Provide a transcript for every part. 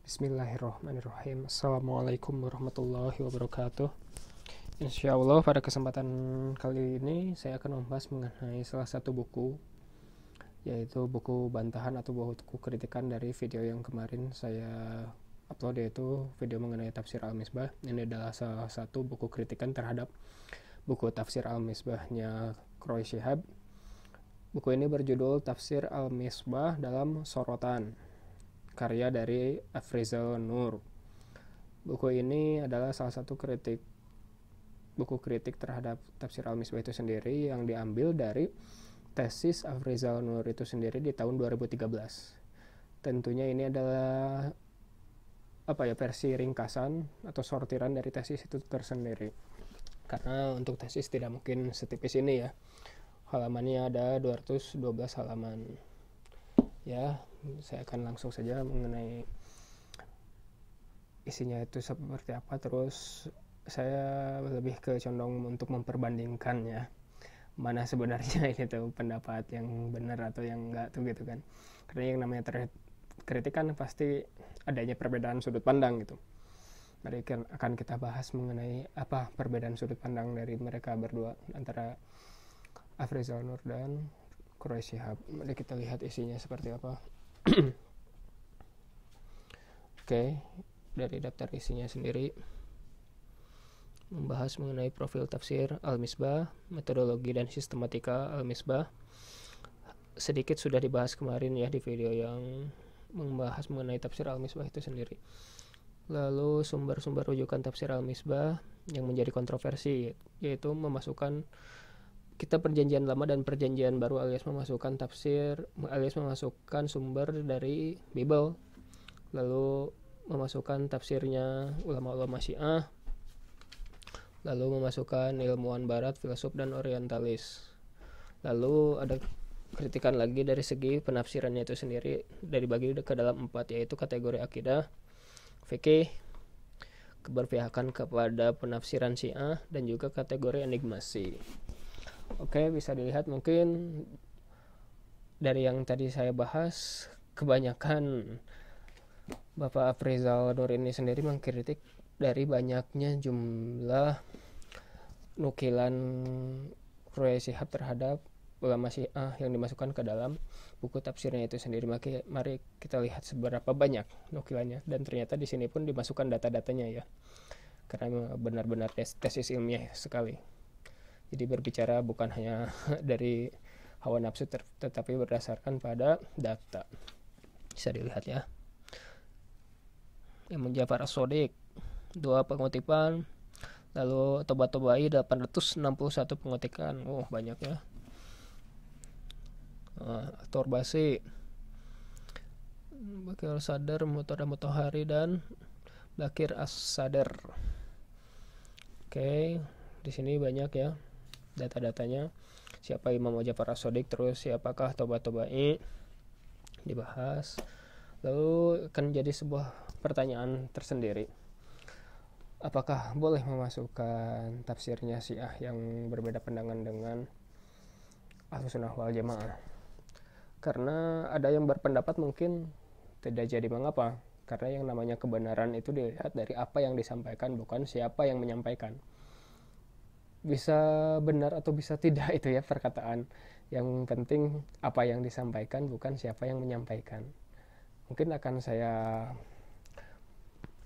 Bismillahirrahmanirrahim. Assalamualaikum warahmatullahi wabarakatuh. Insya Allah pada kesempatan kali ini saya akan membahas mengenai salah satu buku, yaitu buku bantahan atau buku kritikan dari video yang kemarin saya upload, yaitu video mengenai tafsir Al-Misbah. Ini adalah salah satu buku kritikan terhadap buku tafsir Al-Misbahnya Quraish Shihab. Buku ini berjudul Tafsir Al-Misbah dalam Sorotan, karya dari Afrizal Nur. Buku ini adalah salah satu buku kritik terhadap tafsir Al-Misbah itu sendiri, yang diambil dari tesis Afrizal Nur itu sendiri di tahun 2013. Tentunya ini adalah versi ringkasan atau sortiran dari tesis itu tersendiri, karena untuk tesis tidak mungkin setipis ini ya. Halamannya ada 212 halaman. Ya, saya akan langsung saja mengenai isinya itu seperti apa. Terus saya lebih ke condong untuk memperbandingkan ya, mana sebenarnya ini tuh pendapat yang benar atau yang enggak tuh gitu kan. Karena yang namanya kritik kan pasti adanya perbedaan sudut pandang gitu. Mari akan kita bahas mengenai apa perbedaan sudut pandang dari mereka berdua, antara Afrizal Nur dan Quraish Shihab. Mari kita lihat isinya seperti apa. Oke, dari daftar isinya sendiri membahas mengenai profil tafsir Al-Misbah, metodologi dan sistematika Al-Misbah. Sedikit sudah dibahas kemarin ya di video yang membahas mengenai tafsir Al-Misbah itu sendiri. Lalu sumber-sumber rujukan tafsir Al-Misbah yang menjadi kontroversi, yaitu memasukkan kitab perjanjian lama dan perjanjian baru, alias memasukkan sumber dari Bible, lalu memasukkan tafsirnya ulama-ulama Syiah, lalu memasukkan ilmuwan barat, filsuf dan orientalis. Lalu ada kritikan lagi dari segi penafsirannya itu sendiri, dari bagi ke dalam 4, yaitu kategori akidah, fikih, keberpihakan kepada penafsiran Syiah, dan juga kategori enigmasi. Oke, bisa dilihat mungkin dari yang tadi saya bahas, kebanyakan Bapak Afrizal Nur ini sendiri mengkritik dari banyaknya jumlah nukilan Quraish Shihab terhadap ulama Syiah yang dimasukkan ke dalam buku tafsirnya itu sendiri. Mari kita lihat seberapa banyak nukilannya, dan ternyata di sini pun dimasukkan data-datanya ya, karena benar-benar tesis ilmiah sekali. Jadi berbicara bukan hanya dari hawa nafsu, tetapi berdasarkan pada data. Bisa dilihat ya. Imam Ja'far As-Shadiq 2 pengutipan, lalu Tobat-Tobai 861 pengutikan. Banyak ya. Torbasi, Bakir Sadar, Mutada Mutahari, dan Bakir As-Sadar. Oke, di sini banyak ya data-datanya. Siapa Imam Ja'far As-Shadiq, terus siapakah Tobat-Tobai dibahas. Lalu akan jadi sebuah pertanyaan tersendiri, apakah boleh memasukkan tafsirnya Syiah yang berbeda pandangan dengan Ahlussunnah wal Jamaah? Karena ada yang berpendapat mungkin tidak jadi mengapa, karena yang namanya kebenaran itu dilihat dari apa yang disampaikan, bukan siapa yang menyampaikan. Bisa benar atau bisa tidak itu ya perkataan. Yang penting apa yang disampaikan, bukan siapa yang menyampaikan. Mungkin akan saya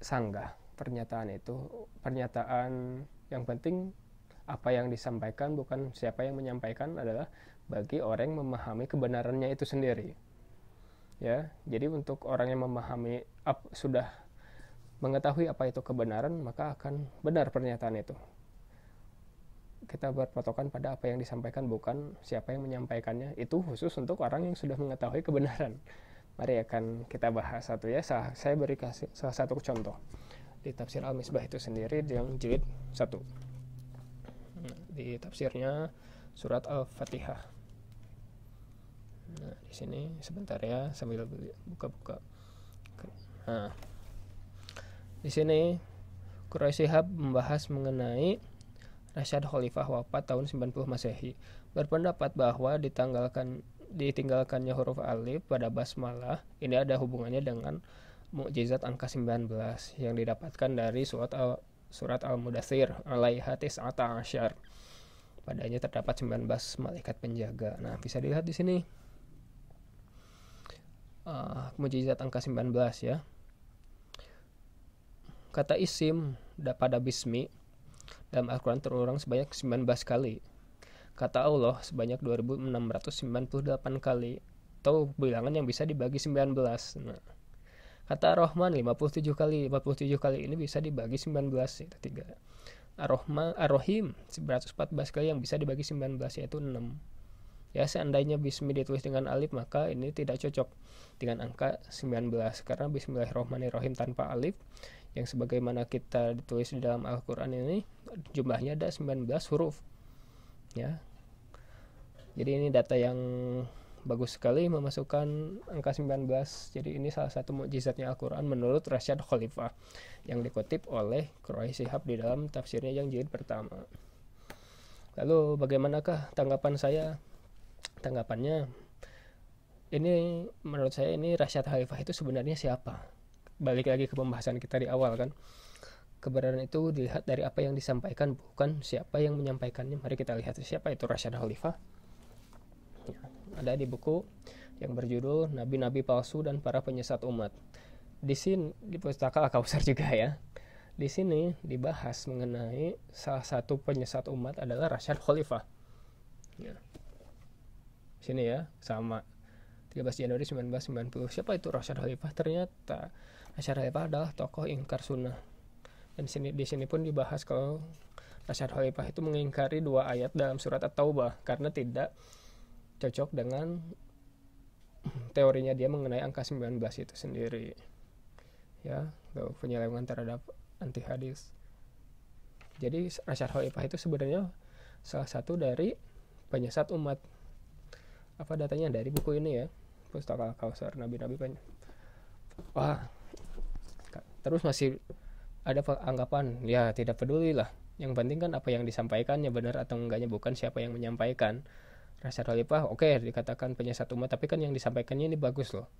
sanggah pernyataan itu. Pernyataan yang penting apa yang disampaikan, bukan siapa yang menyampaikan, adalah bagi orang yang memahami kebenarannya itu sendiri. Ya, jadi untuk orang yang memahami sudah mengetahui apa itu kebenaran, maka akan benar pernyataan itu. Kita berpatokan pada apa yang disampaikan, bukan siapa yang menyampaikannya. Itu khusus untuk orang yang sudah mengetahui kebenaran. Mari akan kita bahas satu ya. Saya beri salah satu contoh di tafsir Al-Misbah itu sendiri yang jilid 1. Di tafsirnya surat Al-Fatihah. Nah, di sini sebentar ya sambil buka-buka. Nah, di sini Quraish Shihab membahas mengenai Rasyad Khalifah wafat tahun 90 Masehi, berpendapat bahwa ditinggalkannya huruf alif pada basmalah ini ada hubungannya dengan mukjizat angka 19 yang didapatkan dari surat Al-Mudaththir alaiha tis'ata asyar. Padanya terdapat 19 malaikat penjaga. Nah, bisa dilihat di sini. Mukjizat angka 19 ya. Kata isim pada bismi dalam Al-Quran terulang sebanyak 19 kali. Kata Allah sebanyak 2698 kali. Atau bilangan yang bisa dibagi 19. Nah, kata Ar-Rahman 57 kali. 57 kali ini bisa dibagi 19, itu 3. Ar-Rahim 114 kali yang bisa dibagi 19, yaitu 6. Ya, seandainya bismi ditulis dengan alif, maka ini tidak cocok dengan angka 19 karena bismillahirrahmanirrahim tanpa alif yang sebagaimana kita ditulis di dalam Al-Quran ini jumlahnya ada 19 huruf ya. Jadi ini data yang bagus sekali memasukkan angka 19. Jadi ini salah satu mukjizatnya Al-Quran menurut Rasyad Khalifah yang dikutip oleh Quraish Shihab di dalam tafsirnya yang jilid pertama. Lalu bagaimanakah tanggapan saya? Tanggapannya, ini menurut saya ini Rasyad Khalifah itu sebenarnya siapa? Balik lagi ke pembahasan kita di awal kan. Kebenaran itu dilihat dari apa yang disampaikan, bukan siapa yang menyampaikannya. Mari kita lihat siapa itu Rasyad Khalifah. Ya, ada di buku yang berjudul Nabi-Nabi Palsu dan Para Penyesat Umat. Di sini di pustaka Al-Kautsar juga ya. Di sini dibahas mengenai salah satu penyesat umat adalah Rasyad Khalifah. Ya. Sini ya, sama 13 Januari 1990. Siapa itu Rasyad Khalifah? Ternyata Rasyad Khalifah adalah tokoh ingkar sunnah. Dan di sini pun dibahas kalau Rasyad Khalifah itu mengingkari 2 ayat dalam surat At-Taubah karena tidak cocok dengan teorinya dia mengenai angka 19 itu sendiri. Ya, penyelewengan terhadap anti hadis. Jadi Rasyad Khalifah itu sebenarnya salah satu dari penyesat umat. Apa datanya dari buku ini ya, Pustaka Al-Kautsar Nabi-Nabi banyak. Wah, terus masih ada anggapan ya tidak peduli lah, yang penting kan apa yang disampaikannya benar atau enggaknya, bukan siapa yang menyampaikan. Rasyad Khalifah oke, dikatakan penyesat umat, tapi kan yang disampaikannya ini bagus loh.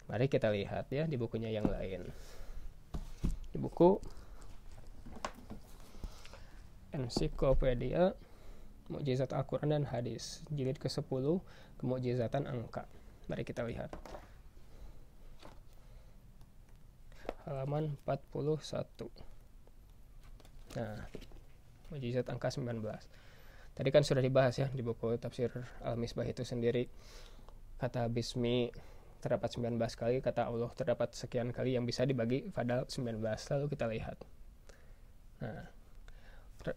Mari kita lihat ya di bukunya yang lain. Di buku Ensiklopedia Mukjizat Al-Quran dan Hadis jilid ke-10 Kemukjizatan Angka. Mari kita lihat halaman 41. Nah, mukjizat angka 19 tadi kan sudah dibahas ya di buku tafsir Al-Misbah itu sendiri. Kata bismi terdapat 19 kali, kata Allah terdapat sekian kali yang bisa dibagi pada 19. Lalu kita lihat. Nah,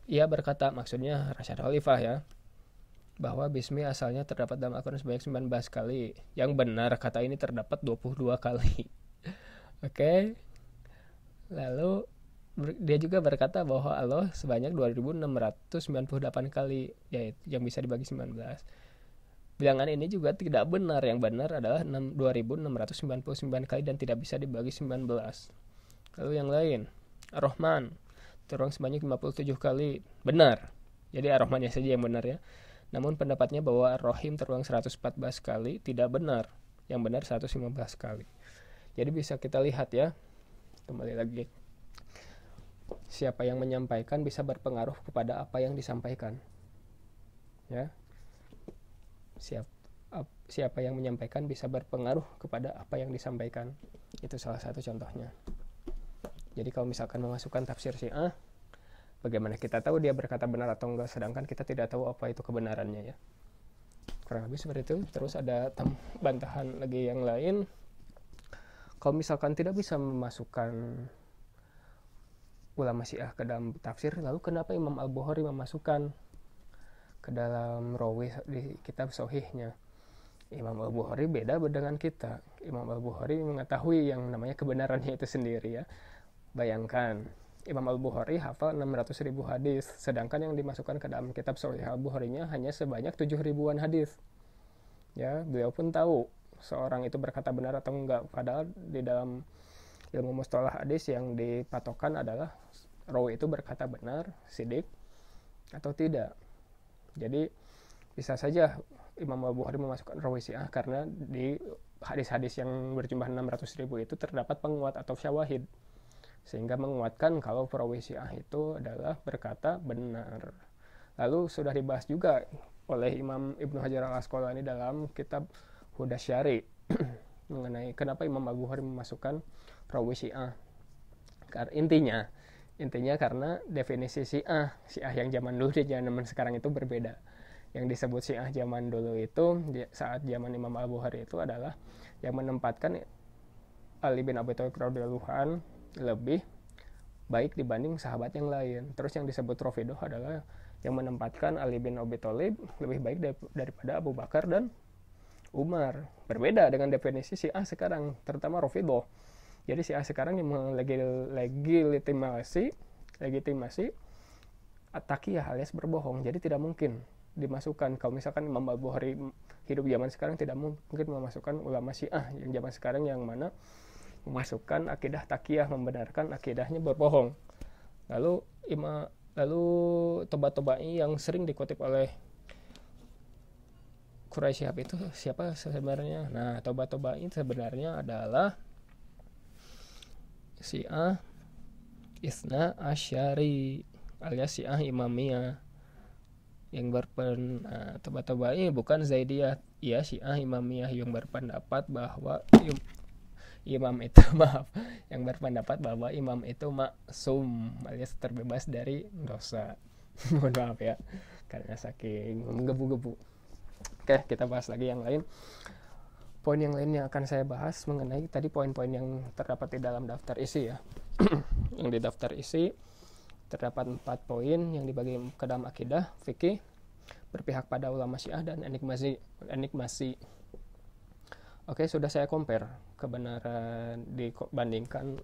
ia berkata, maksudnya Rasyad Khalifah ya, bahwa bismi asalnya terdapat dalam Al-Quran sebanyak 19 kali. Yang benar kata ini terdapat 22 kali. Oke. Lalu dia juga berkata bahwa Allah sebanyak 2698 kali, yaitu yang bisa dibagi 19. Bilangan ini juga tidak benar. Yang benar adalah 2699 kali dan tidak bisa dibagi 19. Lalu yang lain, Ar-Rahman terulang sebanyak 57 kali. Benar. Jadi Ar-Rahmannya saja yang benar ya. Namun pendapatnya bahwa Ar-Rahim terulang 114 kali tidak benar. Yang benar 115 kali. Jadi bisa kita lihat ya. Kembali lagi. Siapa yang menyampaikan bisa berpengaruh kepada apa yang disampaikan. Ya. Siapa yang menyampaikan bisa berpengaruh kepada apa yang disampaikan. Itu salah satu contohnya. Jadi kalau misalkan memasukkan tafsir Syiah, bagaimana kita tahu dia berkata benar atau enggak, sedangkan kita tidak tahu apa itu kebenarannya ya. Kurang lebih seperti itu. Terus ada bantahan lagi yang lain. Kalau misalkan tidak bisa memasukkan ulama Syiah ke dalam tafsir, lalu kenapa Imam Al-Bukhari memasukkan ke dalam rawi di kitab Sahihnya? Imam Al-Bukhari beda dengan kita. Imam Al-Bukhari mengetahui yang namanya kebenarannya itu sendiri ya. Bayangkan, Imam Al-Bukhari hafal 600.000 hadis, sedangkan yang dimasukkan ke dalam kitab Sahih Al-Bukharinya hanya sebanyak 7.000-an hadis. Ya, beliau pun tahu seorang itu berkata benar atau enggak, padahal di dalam ilmu mustalah hadis yang dipatokan adalah rawi itu berkata benar, sidik atau tidak. Jadi bisa saja Imam Al-Bukhari memasukkan rawi Syiah karena di hadis-hadis yang berjumlah 600.000 itu terdapat penguat atau syawahid, sehingga menguatkan kalau perawi Syiah itu adalah berkata benar. Lalu sudah dibahas juga oleh Imam Ibnu Hajar al-Asqalani dalam kitab Huda Syari mengenai kenapa Imam Al-Bukhari memasukkan perawi Syiah. Intinya karena definisi Syiah yang zaman dulu dan zaman sekarang itu berbeda. Yang disebut Syiah zaman dulu itu saat zaman Imam Al-Bukhari itu adalah yang menempatkan Ali bin Abi Thalib radhiyallahu anhu lebih baik dibanding sahabat yang lain. Terus yang disebut Rafidhah adalah yang menempatkan Ali bin Abi Thalib lebih baik daripada Abu Bakar dan Umar. Berbeda dengan definisi Syiah sekarang, terutama Rafidhah. Jadi Syiah sekarang yang legitimasi at-taqiyah alias berbohong. Jadi tidak mungkin dimasukkan. Kalau misalkan Imam Al-Bukhari hidup zaman sekarang, tidak mungkin memasukkan ulama Syiah yang zaman sekarang yang mana memasukkan akidah taqiyah, membenarkan akidahnya berbohong. Lalu Toba-Tobai yang sering dikutip oleh Quraisy Shihab itu siapa sebenarnya? Nah, Toba-Tobai sebenarnya adalah Syiah Isna Asyari alias Syiah Imamiyah yang Toba-Tobai bukan Zaidiyah, ya Syiah Imamiyah yang berpendapat bahwa imam itu maksum alias terbebas dari dosa. Mohon maaf ya karena saking menggebu-gebu. Oke, kita bahas lagi yang lain. Poin yang lain yang akan saya bahas mengenai tadi poin-poin yang terdapat di dalam daftar isi ya. Yang di daftar isi terdapat 4 poin yang dibagi ke dalam akidah, fikih, berpihak pada ulama Syiah, dan enigmasi. Oke, sudah saya compare kebenaran dibandingkan